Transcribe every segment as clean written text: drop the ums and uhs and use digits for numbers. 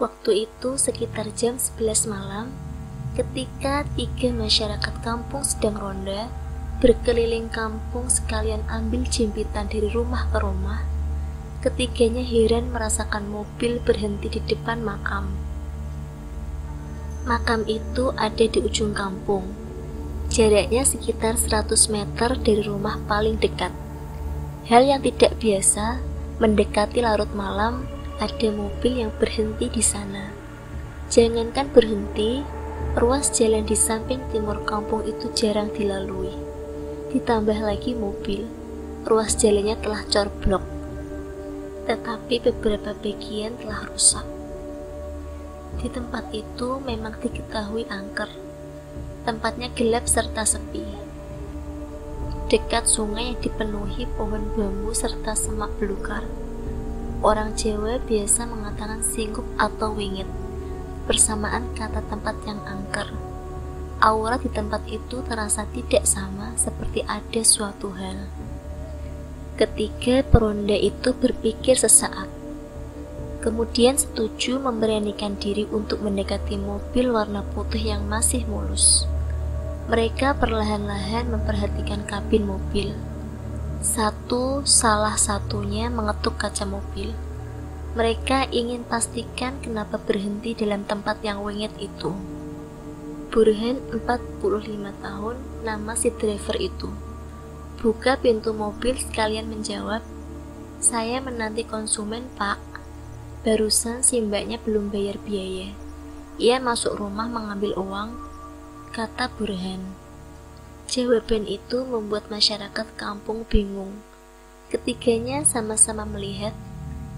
Waktu itu sekitar jam 11 malam, ketika 3 masyarakat kampung sedang ronda, berkeliling kampung sekalian ambil jempitan dari rumah ke rumah. Ketiganya heran merasakan mobil berhenti di depan makam. Makam itu ada di ujung kampung, jaraknya sekitar 100 meter dari rumah paling dekat. Hal yang tidak biasa, mendekati larut malam, ada mobil yang berhenti di sana. Jangankan berhenti, ruas jalan di samping timur kampung itu jarang dilalui. Ditambah lagi mobil, ruas jalannya telah corblok, tetapi beberapa bagian telah rusak. Di tempat itu memang diketahui angker. Tempatnya gelap serta sepi. Dekat sungai yang dipenuhi pohon bambu serta semak belukar. Orang Jawa biasa mengatakan singkup atau wingit, bersamaan kata tempat yang angker. Aura di tempat itu terasa tidak sama, seperti ada suatu hal. Ketiga peronda itu berpikir sesaat, kemudian setuju memberanikan diri untuk mendekati mobil warna putih yang masih mulus. Mereka perlahan-lahan memperhatikan kabin mobil. Salah satunya mengetuk kaca mobil. Mereka ingin pastikan kenapa berhenti dalam tempat yang wingit itu. Burhan, 45 tahun, nama si driver itu, buka pintu mobil sekalian menjawab, "Saya menanti konsumen, Pak. Barusan si mbaknya belum bayar biaya. Ia masuk rumah mengambil uang," kata Burhan. Jawaban itu membuat masyarakat kampung bingung. Ketiganya sama-sama melihat,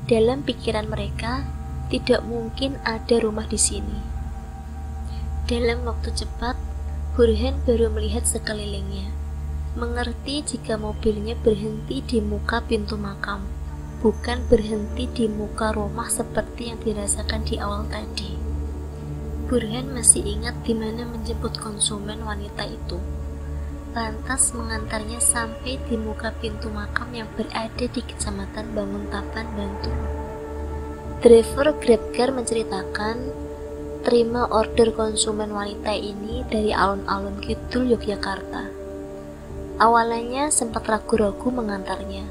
dalam pikiran mereka tidak mungkin ada rumah di sini. Dalam waktu cepat, Burhan baru melihat sekelilingnya, mengerti jika mobilnya berhenti di muka pintu makam, bukan berhenti di muka rumah seperti yang dirasakan di awal tadi. Burhan masih ingat di mana menjemput konsumen wanita itu, lantas mengantarnya sampai di muka pintu makam yang berada di Kecamatan Banguntapan, Bantul. Driver GrabCar menceritakan, terima order konsumen wanita ini dari alun-alun kidul Yogyakarta. Awalnya sempat ragu-ragu mengantarnya,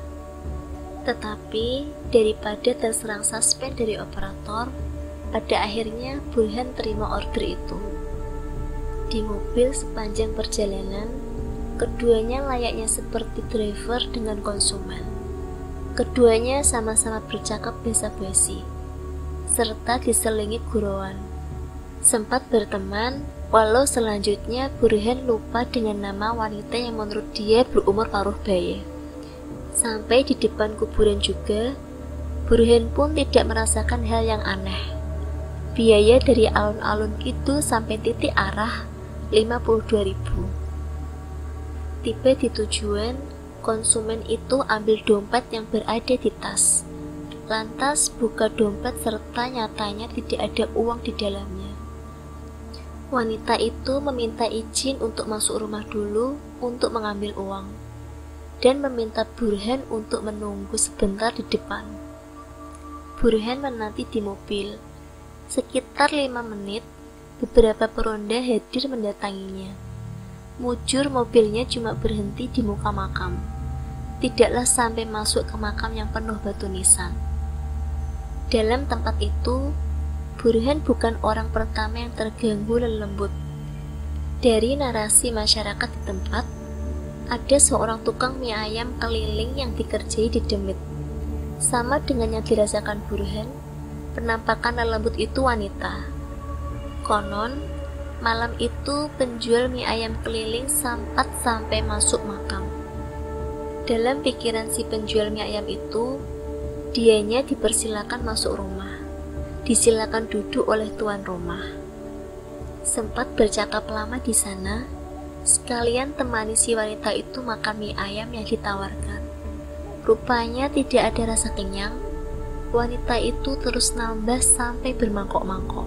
tetapi daripada terserang suspend dari operator, pada akhirnya Burhan terima order itu. Di mobil sepanjang perjalanan, keduanya layaknya seperti driver dengan konsumen. Keduanya sama-sama bercakap basa-basi, serta diselingi gurauan. Sempat berteman, walau selanjutnya Burhan lupa dengan nama wanita yang menurut dia berumur paruh baya. Sampai di depan kuburan juga, Burhan pun tidak merasakan hal yang aneh. Biaya dari alun-alun itu sampai titik arah 52.000. Tiba di tujuan, konsumen itu ambil dompet yang berada di tas. Lantas buka dompet serta nyatanya tidak ada uang di dalamnya. Wanita itu meminta izin untuk masuk rumah dulu untuk mengambil uang, dan meminta Burhan untuk menunggu sebentar di depan. Burhan menanti di mobil. Sekitar 5 menit, beberapa peronda hadir mendatanginya. Mujur mobilnya cuma berhenti di muka makam, tidaklah sampai masuk ke makam yang penuh batu nisan. Dalam tempat itu, Burhan bukan orang pertama yang terganggu lelembut. Dari narasi masyarakat di tempat, ada seorang tukang mie ayam keliling yang dikerjai di Demit. Sama dengan yang dirasakan Burhan, penampakan lelembut itu wanita. Konon, malam itu penjual mie ayam keliling sempat sampai masuk makam. Dalam pikiran si penjual mie ayam itu, dianya dipersilakan masuk rumah, disilakan duduk oleh tuan rumah. Sempat bercakap lama di sana, sekalian temani si wanita itu makan mie ayam yang ditawarkan. Rupanya tidak ada rasa kenyang. Wanita itu terus nambah sampai bermangkok-mangkok.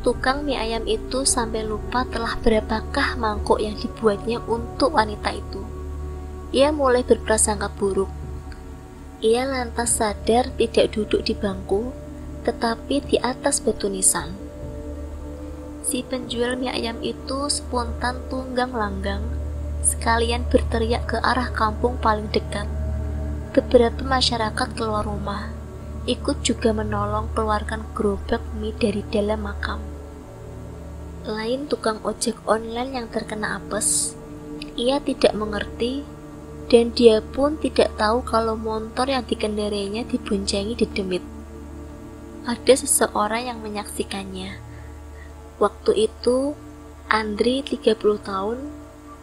Tukang mie ayam itu sampai lupa telah berapakah mangkok yang dibuatnya untuk wanita itu. Ia mulai berprasangka buruk. Ia lantas sadar tidak duduk di bangku, tetapi di atas batu nisan. Si penjual mie ayam itu spontan tunggang langgang, sekalian berteriak ke arah kampung paling dekat. Beberapa masyarakat keluar rumah, ikut juga menolong keluarkan gerobak mie dari dalam makam. Lain tukang ojek online yang terkena apes, ia tidak mengerti dan dia pun tidak tahu kalau motor yang dikendarainya diboncengi di demit. Ada seseorang yang menyaksikannya. Waktu itu, Andri 30 tahun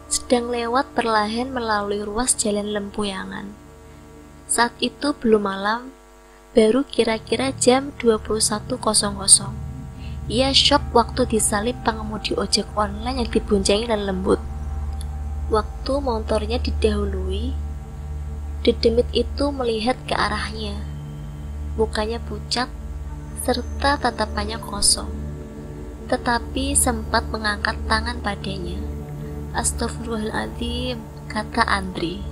sedang lewat perlahan melalui ruas jalan Lempuyangan. Saat itu belum malam, baru kira-kira jam 21.00. Ia shock waktu disalip pengemudi ojek online yang diboncengi dan lembut. Waktu motornya didahului, dedemit itu melihat ke arahnya. Mukanya pucat, serta tatapannya kosong. Tetapi sempat mengangkat tangan padanya. Astagfirullahaladzim, kata Andri.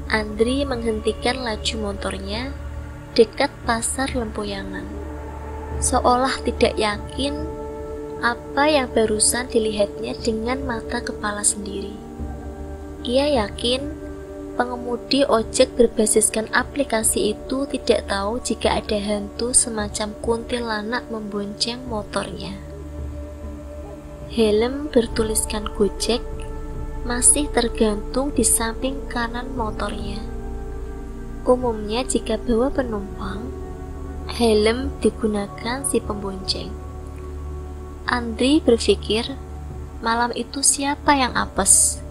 Andri menghentikan laju motornya dekat pasar Lempuyangan, seolah tidak yakin apa yang barusan dilihatnya dengan mata kepala sendiri. Ia yakin pengemudi ojek berbasiskan aplikasi itu tidak tahu jika ada hantu semacam kuntilanak membonceng motornya. Helm bertuliskan Gojek masih tergantung di samping kanan motornya. Umumnya jika bawa penumpang, helm digunakan si pembonceng. Andri berpikir, malam itu siapa yang apes?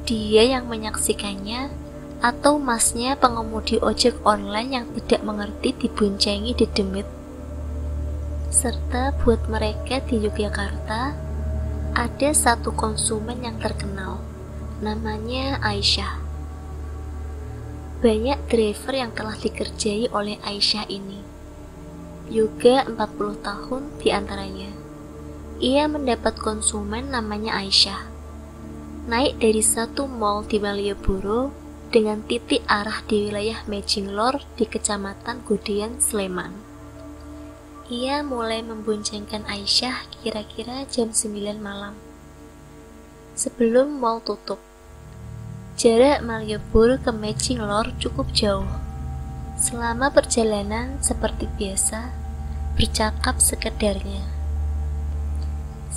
Dia yang menyaksikannya atau masnya pengemudi ojek online yang tidak mengerti diboncengi di demit. Serta buat mereka di Yogyakarta, ada satu konsumen yang terkenal, namanya Aisyah. Banyak driver yang telah dikerjai oleh Aisyah ini, juga 40 tahun diantaranya. Ia mendapat konsumen namanya Aisyah. Naik dari satu mall di Malioboro dengan titik arah di wilayah Mejinglor di Kecamatan Godean, Sleman. Ia mulai memboncengkan Aisyah kira-kira jam 9 malam. Sebelum mall tutup. Jarak Malioboro ke Mejinglor cukup jauh. Selama perjalanan seperti biasa, bercakap sekedarnya.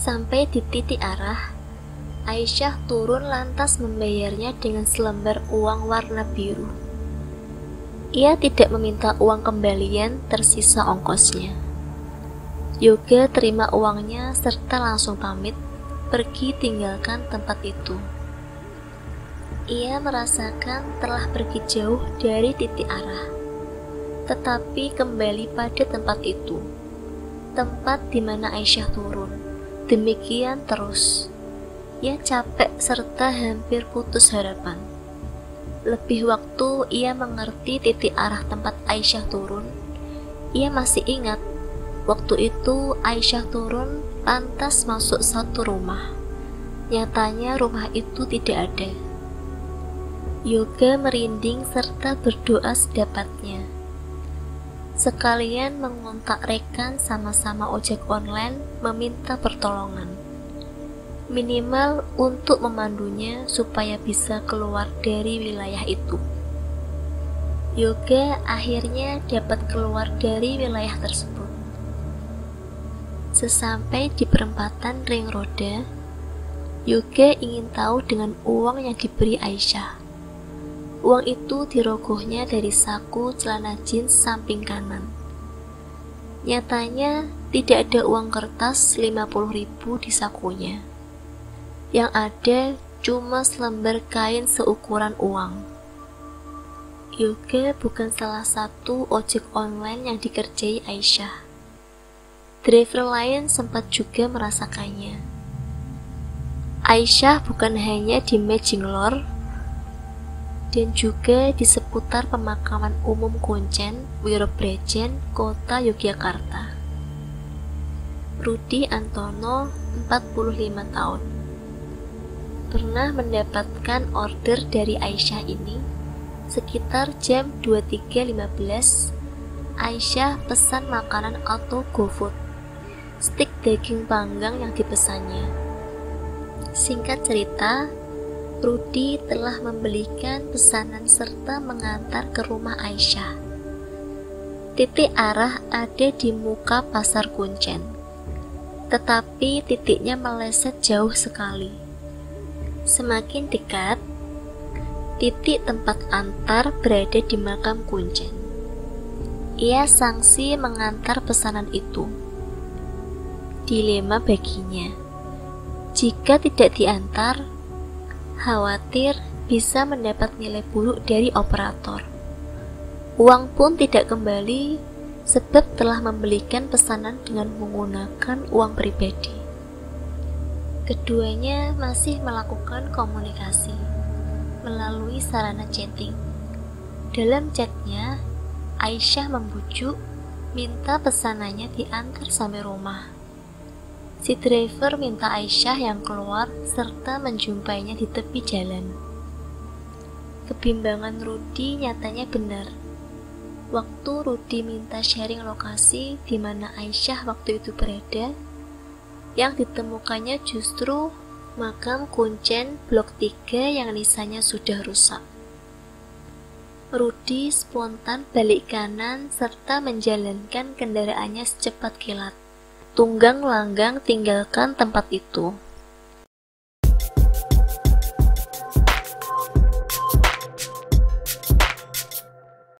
Sampai di titik arah, Aisyah turun lantas membayarnya dengan selembar uang warna biru. Ia tidak meminta uang kembalian tersisa ongkosnya. Yoga terima uangnya serta langsung pamit pergi tinggalkan tempat itu. Ia merasakan telah pergi jauh dari titik arah, tetapi kembali pada tempat itu, tempat di mana Aisyah turun. Demikian terus. Ia capek serta hampir putus harapan. Lebih waktu ia mengerti titik arah tempat Aisyah turun. Ia masih ingat, waktu itu Aisyah turun lantas masuk satu rumah. Nyatanya rumah itu tidak ada. Yoga merinding serta berdoa sedapatnya. Sekalian mengontak rekan sama-sama ojek online meminta pertolongan. Minimal untuk memandunya supaya bisa keluar dari wilayah itu. Yoga akhirnya dapat keluar dari wilayah tersebut. Sesampai di perempatan ring roda, Yoga ingin tahu dengan uang yang diberi Aisyah. Uang itu dirogohnya dari saku celana jeans samping kanan. Nyatanya tidak ada uang kertas 50.000 di sakunya. Yang ada cuma selembar kain seukuran uang. Yoga bukan salah satu ojek online yang dikerjai Aisyah. Driver lain sempat juga merasakannya. Aisyah bukan hanya di Mejinglor dan juga di seputar pemakaman umum Kuncen, Wirobrejen, kota Yogyakarta. Rudi Antono, 45 tahun. Pernah mendapatkan order dari Aisyah ini sekitar jam 23.15 Aisyah pesan makanan atau GoFood, stik daging panggang yang dipesannya. Singkat cerita, Rudy telah membelikan pesanan serta mengantar ke rumah Aisyah. Titik arah ada di muka pasar Kuncen, tetapi titiknya meleset jauh sekali. Semakin dekat, titik tempat antar berada di makam Kuncen. Ia sangsi mengantar pesanan itu. Dilema baginya, jika tidak diantar, khawatir bisa mendapat nilai buruk dari operator. Uang pun tidak kembali sebab telah membelikan pesanan dengan menggunakan uang pribadi. Keduanya masih melakukan komunikasi melalui sarana chatting. Dalam chatnya, Aisyah membujuk minta pesanannya diantar sampai rumah. Si driver minta Aisyah yang keluar serta menjumpainya di tepi jalan. Kebimbangan Rudy nyatanya benar. Waktu Rudy minta sharing lokasi di mana Aisyah waktu itu berada, yang ditemukannya justru makam Kuncen blok 3 yang nisanya sudah rusak. Rudy spontan balik kanan serta menjalankan kendaraannya secepat kilat. Tunggang langgang tinggalkan tempat itu.